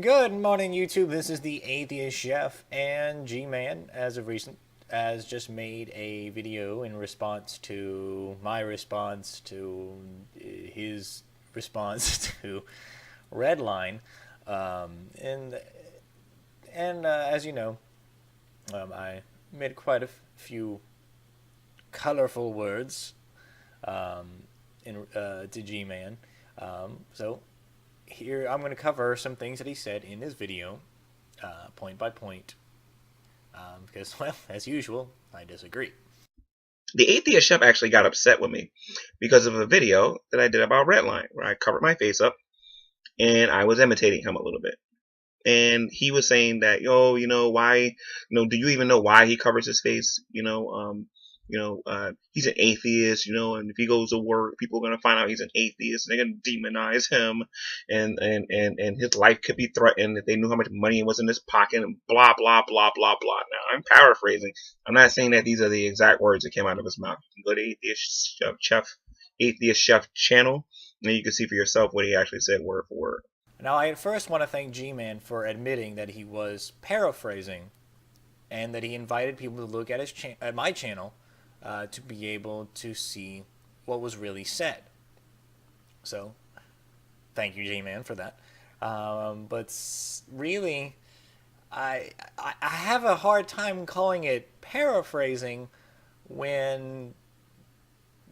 Good morning, YouTube. This is the Atheist Chef, and G-Man, as of recent, has just made a video in response to my response to his response to Redline, um, and as you know, I made quite a few colorful words um, to G-Man. So here I'm going to cover some things that he said in this video, point by point, because, well, as usual, I disagree. The atheist chef actually got upset with me because of a video that I did about Redline, where I covered my face up and I was imitating him a little bit. And he was saying that, why, do you even know why he covers his face? He's an atheist, and if he goes to work, people are going to find out he's an atheist, and they're going to demonize him, and his life could be threatened if they knew how much money was in his pocket, and blah, blah, blah, blah, blah. Now, I'm paraphrasing. I'm not saying that these are the exact words that came out of his mouth. You can go to Atheist Chef channel, and you can see for yourself what he actually said word for word. Now, I first want to thank G-Man for admitting that he was paraphrasing, and that he invited people to look at at my channel to be able to see what was really said. So, thank you, G-Man, for that. But really, I have a hard time calling it paraphrasing when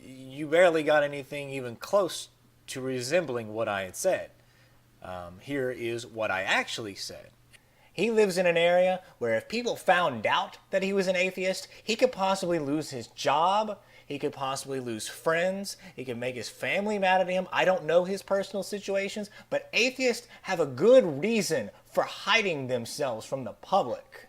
you barely got anything even close to resembling what I had said. Here is what I actually said. He lives in an area where if people found out that he was an atheist, he could possibly lose his job, he could possibly lose friends, he could make his family mad at him. I don't know his personal situations, but atheists have a good reason for hiding themselves from the public.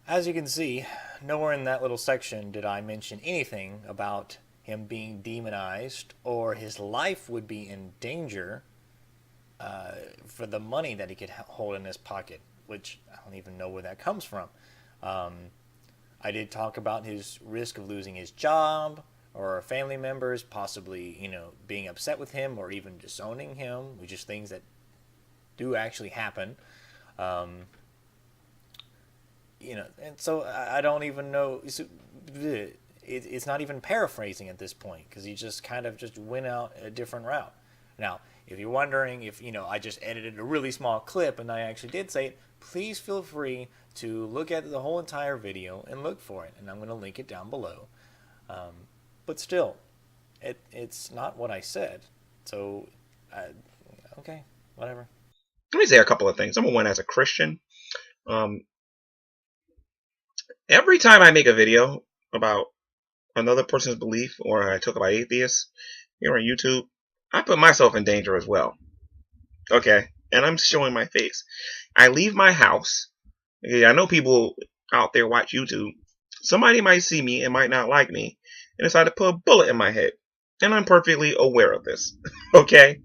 As you can see, nowhere in that little section did I mention anything about him being demonized or his life would be in danger for the money that he could hold in his pocket, which I don't even know where that comes from. I did talk about his risk of losing his job or family members possibly, being upset with him or even disowning him, which is things that do actually happen. And so I don't even know. It's not even paraphrasing at this point because he just kind of just went out a different route. Now, if you're wondering if, I just edited a really small clip and I actually did say it, please feel free to look at the whole entire video and look for it. And I'm going to link it down below. But still, it's not what I said. So, okay, whatever. Let me say a couple of things. Number one, as a Christian, every time I make a video about another person's belief or I talk about atheists here on YouTube, I put myself in danger as well. Okay? And I'm showing my face. I leave my house. Okay, I know people out there watch YouTube. Somebody might see me and might not like me and decide to put a bullet in my head. And I'm perfectly aware of this. Okay?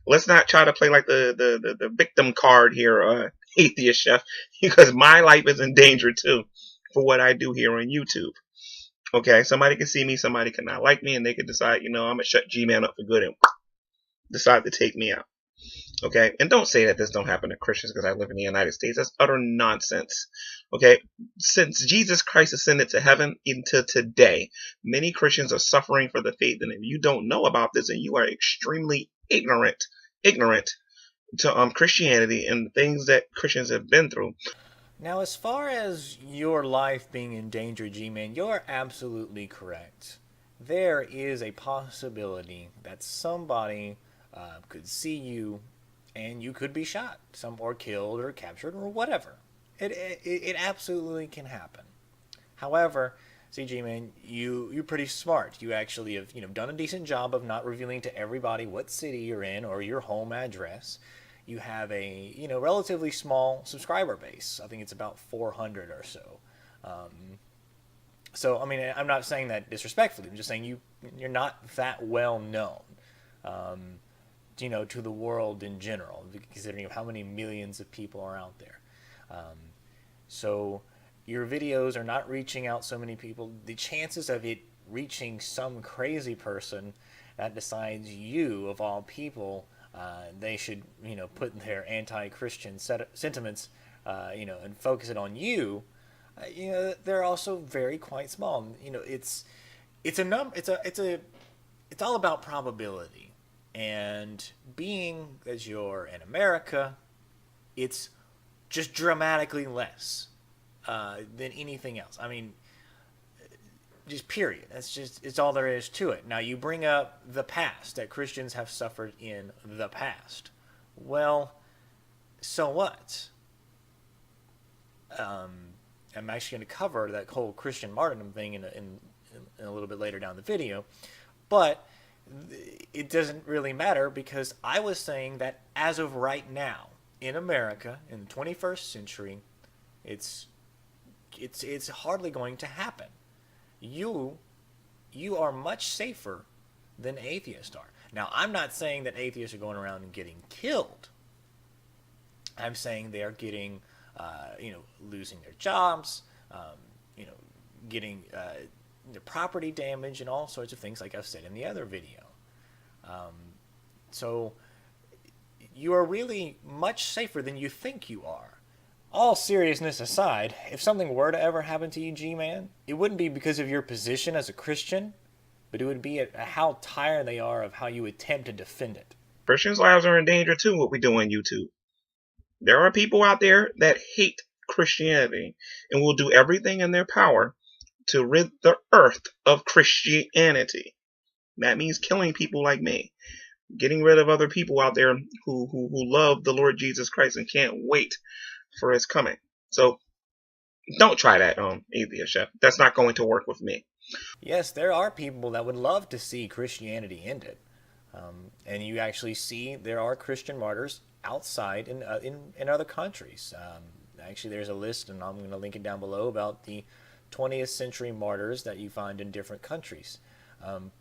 Let's not try to play like the victim card here, Atheist Chef, because my life is in danger too for what I do here on YouTube. Okay, somebody can see me, somebody cannot like me, and they can decide, I'm gonna shut G-Man up for good and decide to take me out. Okay, and don't say that this don't happen to Christians because I live in the United States. That's utter nonsense. Okay, since Jesus Christ ascended to heaven into today, many Christians are suffering for the faith, and if you don't know about this, and you are extremely ignorant to Christianity and the things that Christians have been through. Now, as far as your life being in danger, G-Man, you're absolutely correct. There is a possibility that somebody could see you and you could be shot, or killed or captured or whatever. It absolutely can happen. However, see, G-Man, you're pretty smart. You actually have done a decent job of not revealing to everybody what city you're in or your home address. You have a relatively small subscriber base. I think it's about 400 or so. So I mean, I'm not saying that disrespectfully. I'm just saying you're not that well known, to the world in general, considering how many millions of people are out there. So your videos are not reaching out so many people. The chances of it reaching some crazy person that decides you, of all people, They should, put their anti-Christian sentiments, and focus it on you. They're also very quite small. It's a num it's all about probability, and being as you're in America, it's just dramatically less than anything else. I mean, just period. It's all there is to it. Now you bring up the past that Christians have suffered in the past. Well, so what? I'm actually going to cover that whole Christian martyrdom thing in a little bit later down the video, but it doesn't really matter because I was saying that as of right now in America in the 21st century, it's hardly going to happen. You are much safer than atheists are. Now, I'm not saying that atheists are going around and getting killed. I'm saying they are getting, losing their jobs, getting their property damage and all sorts of things, like I've said in the other video. So you are really much safer than you think you are. All seriousness aside, if something were to ever happen to you, G-Man, it wouldn't be because of your position as a Christian, but it would be at how tired they are of how you attempt to defend it. Christians' lives are in danger too, what we do on YouTube. There are people out there that hate Christianity and will do everything in their power to rid the earth of Christianity. That means killing people like me. Getting rid of other people out there who love the Lord Jesus Christ and can't wait for his coming. So don't try that, atheist chef. That's not going to work with me. Yes, there are people that would love to see Christianity ended. And you actually see there are Christian martyrs outside in other countries. Actually, there's a list, and I'm going to link it down below, about the 20th century martyrs that you find in different countries.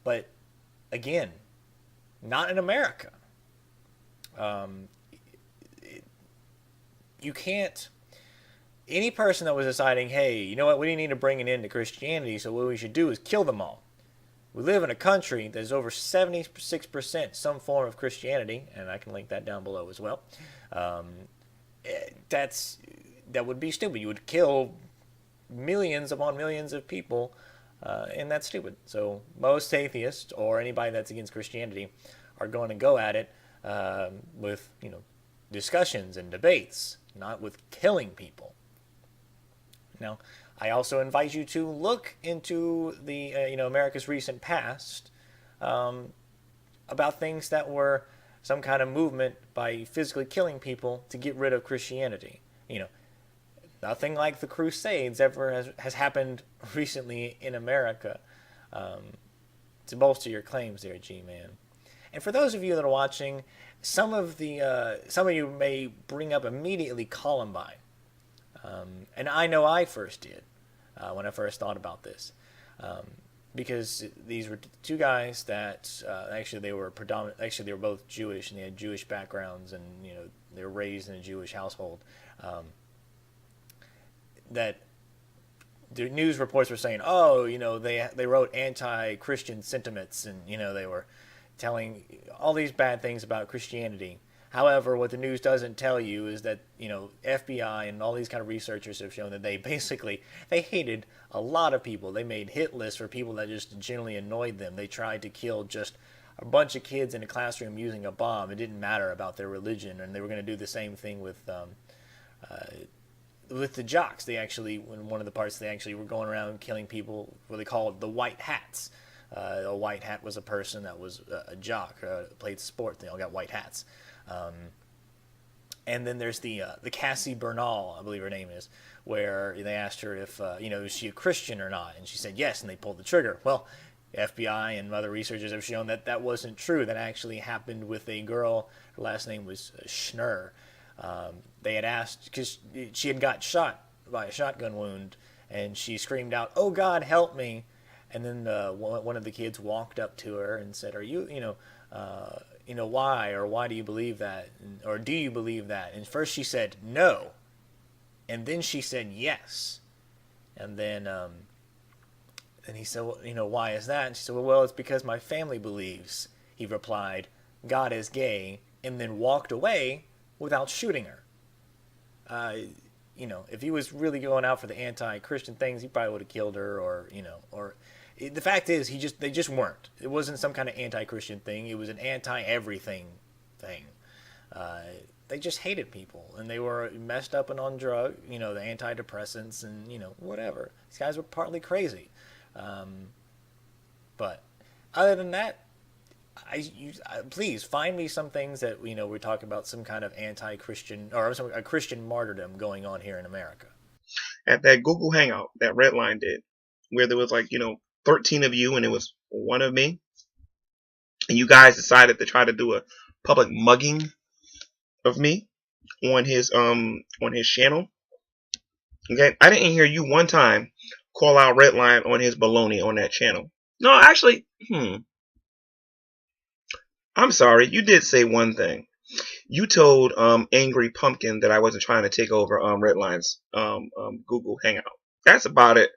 But again, not in America. You can't. Any person that was deciding, hey, you know what, we need to bring an end to Christianity, so what we should do is kill them all. We live in a country that's over 76% some form of Christianity, and I can link that down below as well. That would be stupid. You would kill millions upon millions of people, and that's stupid. So most atheists or anybody that's against Christianity are going to go at it with discussions and debates, not with killing people. Now, I also invite you to look into the America's recent past about things that were some kind of movement by physically killing people to get rid of Christianity. Nothing like the Crusades ever has happened recently in America. To bolster your claims there, G-Man. And for those of you that are watching, some of you may bring up immediately Columbine. And I know I first did when I first thought about this. Because these were two guys that actually they were both Jewish, and they had Jewish backgrounds, and they were raised in a Jewish household. That the news reports were saying, they wrote anti-Christian sentiments, and they were telling all these bad things about Christianity. However, what the news doesn't tell you is that FBI and all these kind of researchers have shown that they hated a lot of people. They made hit lists for people that just generally annoyed them. They tried to kill just a bunch of kids in a classroom using a bomb. It didn't matter about their religion, and they were going to do the same thing with the jocks. They actually, in one of the parts, they actually were going around killing people, what they called the white hats. A white hat was a person that was a jock, played sport. They all got white hats. And then there's the Cassie Bernal, I believe her name is, where they asked her if is she a Christian or not, and she said yes, and they pulled the trigger. Well, FBI and other researchers have shown that that wasn't true. That actually happened with a girl. Her last name was Schnurr. They had asked, because she had got shot by a shotgun wound, and she screamed out, "Oh God, help me!" And then one of the kids walked up to her and said, "Are you, why, or why do you believe that, or do you believe that?" And first she said no, and then she said yes, and then he said, "Well, why is that?" And she said, "Well, it's because my family believes." He replied, "God is gay, and then walked away without shooting her. If he was really going out for the anti-Christian things, he probably would have killed her, or the fact is, they just weren't. It wasn't some kind of anti-Christian thing. It was an anti-everything thing. Uh, they just hated people, and they were messed up and on the antidepressants, and whatever. These guys were partly crazy, but other than that, please find me some things that we're talking about some kind of anti-Christian or a Christian martyrdom going on here in America. At that Google Hangout that Redline did, where there was 13 of you and it was one of me, and you guys decided to try to do a public mugging of me on his channel. Okay, I didn't hear you one time call out Redline on his baloney on that channel. No, actually, I'm sorry, you did say one thing. You told Angry Pumpkin that I wasn't trying to take over Redline's Google Hangout. That's about it.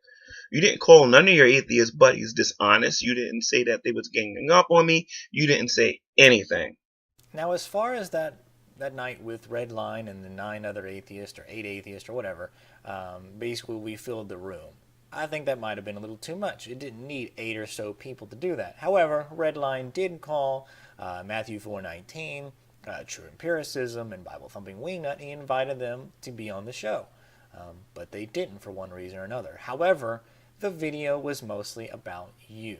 You didn't call none of your atheist buddies dishonest. You didn't say that they was ganging up on me. You didn't say anything. Now, as far as that night with Redline and the 9 other atheists or 8 atheists or whatever, basically we filled the room. I think that might have been a little too much. It didn't need 8 or so people to do that. However, Redline did call Matthew 4:19, True Empiricism, and Bible Thumping Wingnut. He invited them to be on the show, but they didn't for one reason or another. However, the video was mostly about you.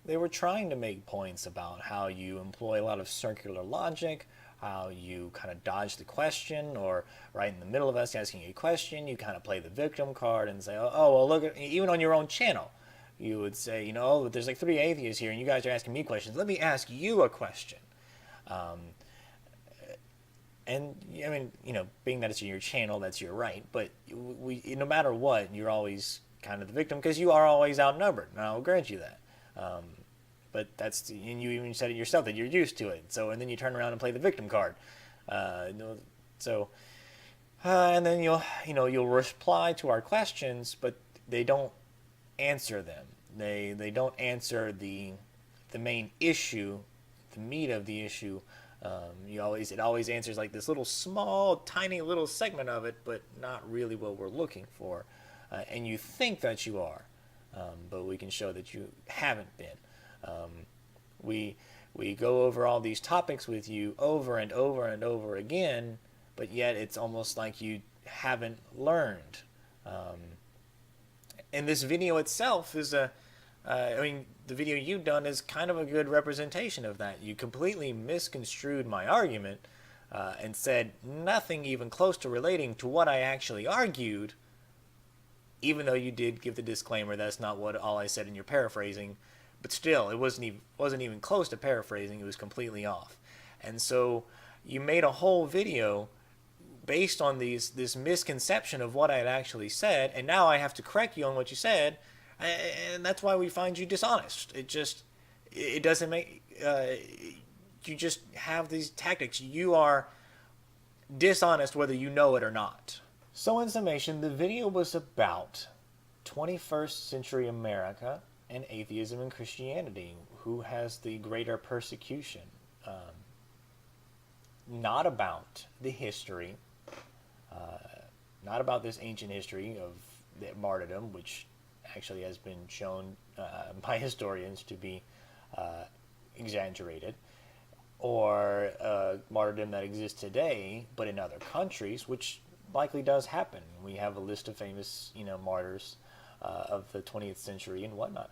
They were trying to make points about how you employ a lot of circular logic, how you kind of dodge the question, or right in the middle of us asking a question, you kind of play the victim card and say, oh well, look, even on your own channel, you would say, oh, there's like 3 atheists here and you guys are asking me questions. Let me ask you a question. And I mean, being that it's your channel, that's your right. But no matter what, you're always kind of the victim because you are always outnumbered. And I'll grant you that. But and you even said it yourself that you're used to it. So, and then you turn around and play the victim card. And then you'll reply to our questions, but they don't answer them. They don't answer the main issue, the meat of the issue. It always answers like this little small, tiny little segment of it, but not really what we're looking for. And you think that you are, but we can show that you haven't been. We go over all these topics with you over and over and over again, but yet it's almost like you haven't learned. And this video itself is the video you've done is kind of a good representation of that. You completely misconstrued my argument and said nothing even close to relating to what I actually argued, even though you did give the disclaimer that's not what all I said in your paraphrasing. But still, it wasn't even close to paraphrasing. It was completely off. And so you made a whole video based on this misconception of what I had actually said, and now I have to correct you on what you said, and that's why we find you dishonest. It doesn't make you just have these tactics. You are dishonest whether you know it or not. So in summation, the video was about 21st century America and atheism and Christianity. Who has the greater persecution? Not about the history, not about this ancient history of the martyrdom, which actually has been shown by historians to be exaggerated, or martyrdom that exists today, but in other countries, which likely does happen. We have a list of famous, martyrs of the 20th century and whatnot.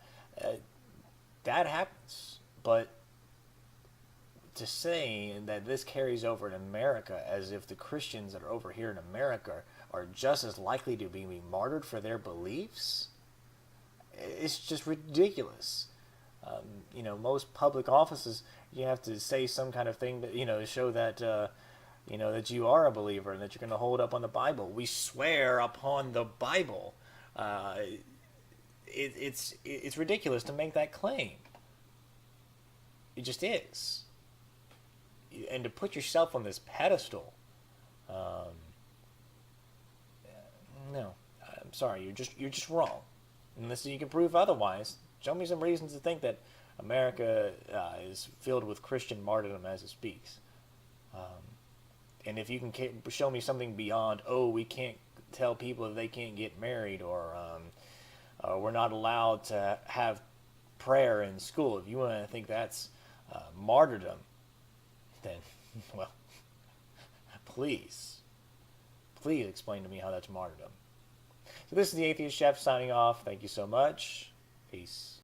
That happens, but to say that this carries over in America as if the Christians that are over here in America are just as likely to be martyred for their beliefs, it's just ridiculous. Most public offices, you have to say some kind of thing that, to show that, that you are a believer and that you're going to hold up on the Bible. We swear upon the Bible. It's ridiculous to make that claim. It just is. And to put yourself on this pedestal, no, I'm sorry, you're just wrong. Unless you can prove otherwise, show me some reasons to think that America is filled with Christian martyrdom as it speaks. And if you can show me something beyond, oh, we can't tell people that they can't get married, or we're not allowed to have prayer in school. If you want to think that's martyrdom, then, well, please, please explain to me how that's martyrdom. So this is the Atheist Chef signing off. Thank you so much. Peace.